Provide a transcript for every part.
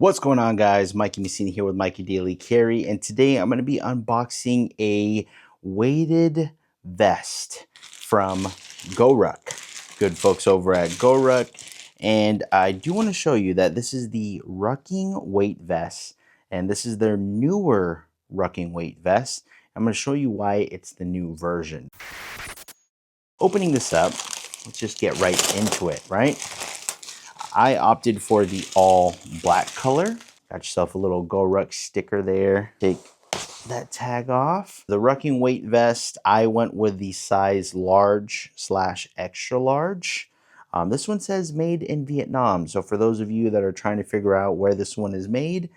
What's going on, guys? Mikey Messina here with Mikey Daily Carry, and today I'm going to be unboxing a weighted vest from GORUCK. Good folks over at GORUCK, and I do want to show you that this is the Rucking weight vest, and this is their newer Rucking weight vest. I'm going to show you why it's the new version. Opening this up, let's just get right into it, right? I opted for the all black color. Got yourself a little GORUCK sticker there. Take that tag off. The Rucking weight vest, I went with the size large / extra large. This one says made in Vietnam. So for those of you that are trying to figure out where this one is made,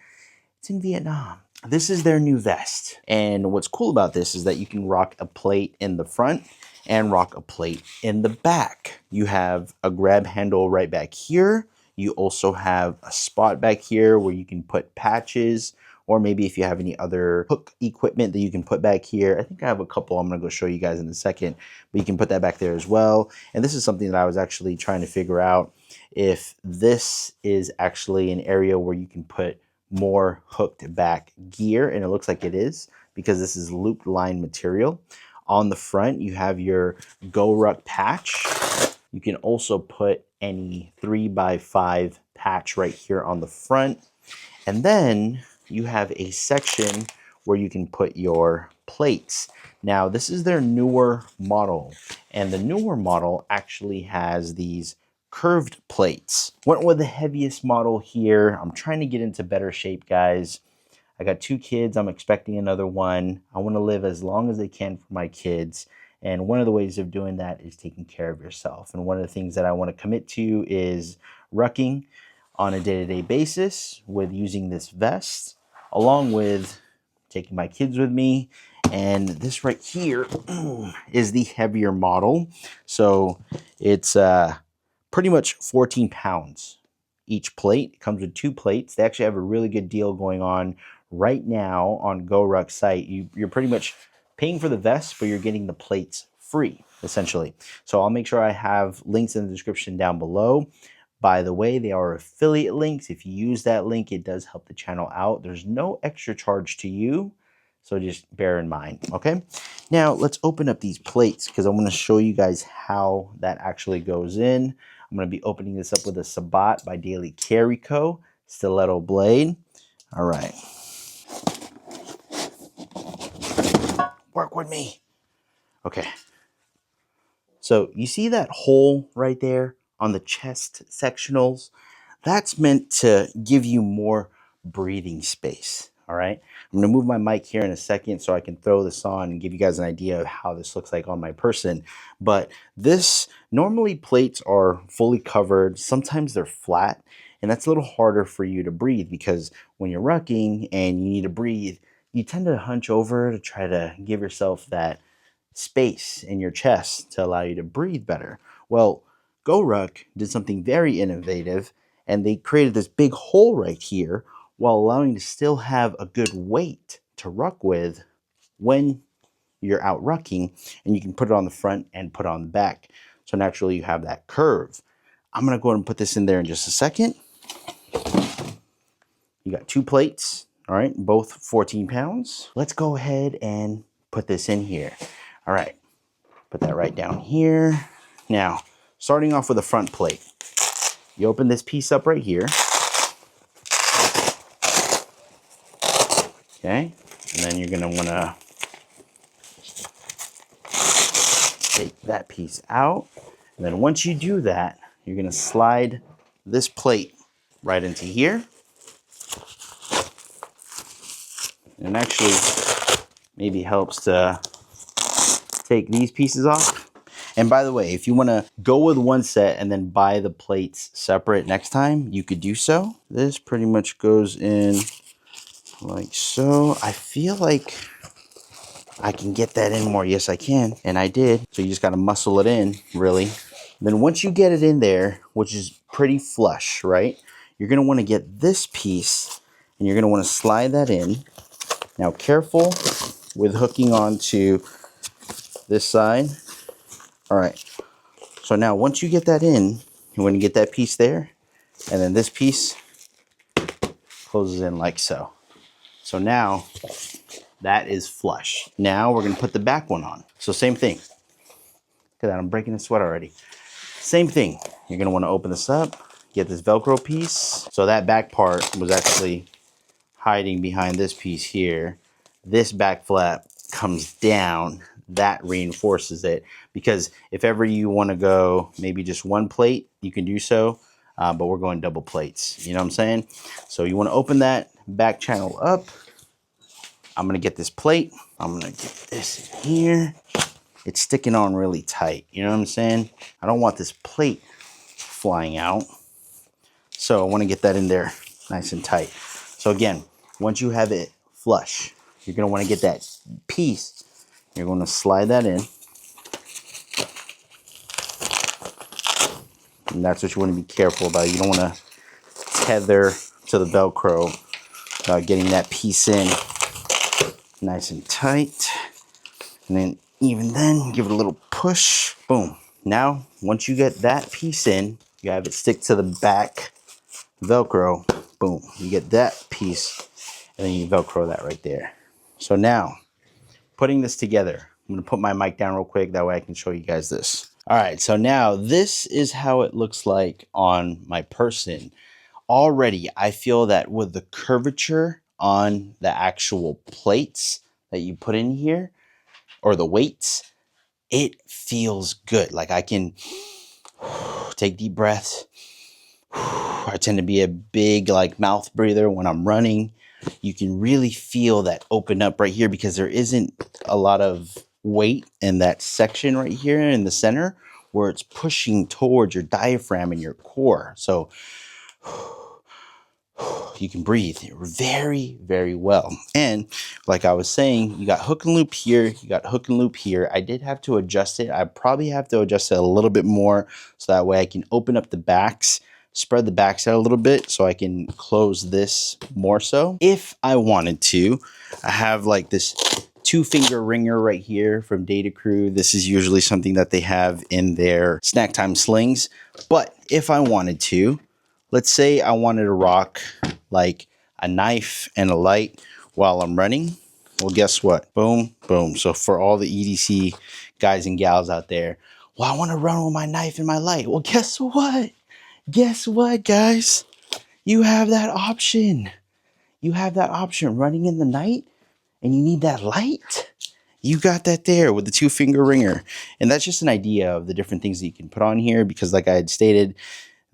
it's in Vietnam. This is their new vest. And what's cool about this is that you can rock a plate in the front and rock a plate in the back. You have a grab handle right back here. You also have a spot back here where you can put patches, or maybe if you have any other hook equipment that you can put back here. I think I have a couple I'm gonna go show you guys in a second, but you can put that back there as well. And this is something that I was actually trying to figure out, if this is actually an area where you can put more hooked back gear, and it looks like it is because this is looped line material. On the front, you have your GORUCK patch. You can also put any 3x5 patch right here on the front. And then you have a section where you can put your plates. Now, this is their newer model, and the newer model actually has these curved plates. Went with the heaviest model here. I'm trying to get into better shape, guys. I got 2 kids. I'm expecting another one. I want to live as long as I can for my kids. And one of the ways of doing that is taking care of yourself. And one of the things that I want to commit to is rucking on a day-to-day basis with using this vest, along with taking my kids with me. And this right here is the heavier model. So it's pretty much 14 pounds each plate. It comes with 2 plates. They actually have a really good deal going on right now on GORUCK site. You're pretty much paying for the vest, but you're getting the plates free, essentially. So I'll make sure I have links in the description down below. By the way, they are affiliate links. If you use that link, it does help the channel out. There's no extra charge to you, so just bear in mind, okay? Now, let's open up these plates because I want to show you guys how that actually goes in. I'm going to be opening this up with a Sabat by Daily Carry Co. Stiletto blade. All right. Work with me. Okay. So you see that hole right there on the chest sectionals? That's meant to give you more breathing space. All right. I'm going to move my mic here in a second so I can throw this on and give you guys an idea of how this looks like on my person. But this, normally plates are fully covered. Sometimes they're flat, and that's a little harder for you to breathe because when you're rucking and you need to breathe, you tend to hunch over to try to give yourself that space in your chest to allow you to breathe better. Well, GORUCK did something very innovative, and they created this big hole right here while allowing you to still have a good weight to ruck with when you're out rucking, and you can put it on the front and put it on the back. So naturally you have that curve. I'm gonna go ahead and put this in there in just a second. You got 2 plates, all right, both 14 pounds. Let's go ahead and put this in here. All right, put that right down here. Now, starting off with the front plate, you open this piece up right here. Okay, and then you're gonna wanna take that piece out. And then once you do that, you're gonna slide this plate right into here. And it actually maybe helps to take these pieces off. And by the way, if you want to go with one set and then buy the plates separate next time, you could do so. This pretty much goes in like so. I feel like I can get that in more. Yes, I can. And I did. So you just got to muscle it in, really. Then once you get it in there, which is pretty flush, right? You're going to want to get this piece and you're going to want to slide that in. Now, careful with hooking onto this side. All right. So now once you get that in, you want to get that piece there, and then this piece closes in like so. So now that is flush. Now we're gonna put the back one on. So same thing. Look at that, I'm breaking a sweat already. Same thing. You're gonna wanna open this up, get this Velcro piece. So that back part was actually hiding behind this piece here. This back flap comes down, that reinforces it, because if ever you want to go maybe just one plate, you can do so, but we're going double plates, you know what I'm saying? So you want to open that back channel up. I'm going to get this plate, I'm going to get this in here. It's sticking on really tight, you know what I'm saying? I don't want this plate flying out, so I want to get that in there nice and tight. So again, once you have it flush, you're going to want to get that piece. You're going to slide that in. And that's what you want to be careful about. You don't want to tether to the Velcro without getting that piece in nice and tight. And then even then, give it a little push. Boom. Now, once you get that piece in, you have it stick to the back Velcro. Boom. You get that piece. And then you Velcro that right there. So now, putting this together, I'm going to put my mic down real quick. That way I can show you guys this. All right, so now this is how it looks like on my person. Already, I feel that with the curvature on the actual plates that you put in here, or the weights, it feels good. Like I can take deep breaths. I tend to be a big like mouth breather when I'm running. You can really feel that open up right here because there isn't a lot of weight in that section right here in the center where it's pushing towards your diaphragm and your core. So you can breathe very, very well. And like I was saying, you got hook and loop here, you got hook and loop here. I did have to adjust it. I probably have to adjust it a little bit more so that way I can open up the backs, spread the backs out a little bit so I can close this more so. If I wanted to, I have like this 2-finger ringer right here from Data Crew. This is usually something that they have in their snack time slings. But if I wanted to, let's say I wanted to rock like a knife and a light while I'm running. Well, guess what? Boom, boom. So for all the EDC guys and gals out there, well, I want to run with my knife and my light. Well, guess what? Guess what, guys? You have that option. You have that option running in the night and you need that light. You got that there with the 2-finger ringer. And that's just an idea of the different things that you can put on here because like I had stated,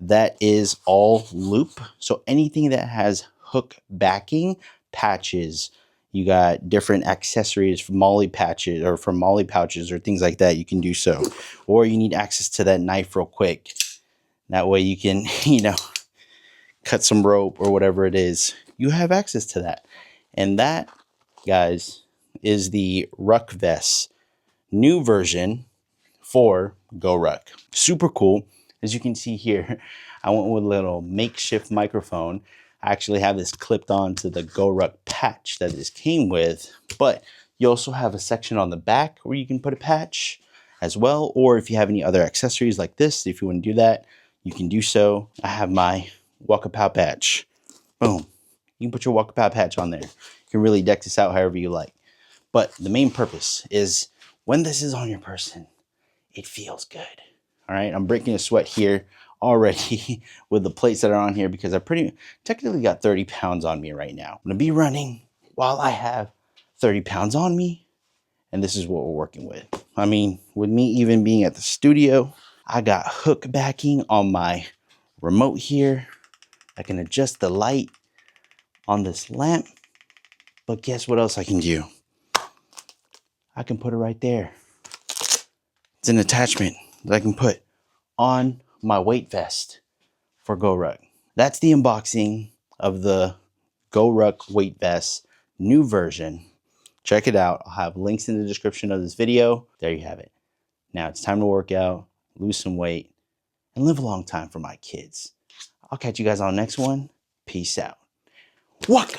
that is all loop. So anything that has hook backing, patches, you got different accessories from molly patches or from molly pouches or things like that, you can do so. Or you need access to that knife real quick. That way you can, you know, cut some rope or whatever it is. You have access to that. And that, guys, is the Ruck vest, new version for GORUCK. Super cool. As you can see here, I went with a little makeshift microphone. I actually have this clipped onto the GORUCK patch that this came with, but you also have a section on the back where you can put a patch as well, or if you have any other accessories like this, if you want to do that, you can do so. I have my Walkapow patch. Boom. You can put your Walkapow patch on there. You can really deck this out however you like. But the main purpose is when this is on your person, it feels good. All right, I'm breaking a sweat here already with the plates that are on here because I technically got 30 pounds on me right now. I'm gonna be running while I have 30 pounds on me, and this is what we're working with. I mean, with me even being at the studio, I got hook backing on my remote here. I can adjust the light on this lamp, but guess what else I can do? I can put it right there. It's an attachment that I can put on my weight vest for GORUCK. That's the unboxing of the GORUCK weight vest, new version. Check it out. I'll have links in the description of this video. There you have it. Now it's time to work out, lose some weight, and live a long time for my kids. I'll catch you guys on the next one. Peace out. Walk.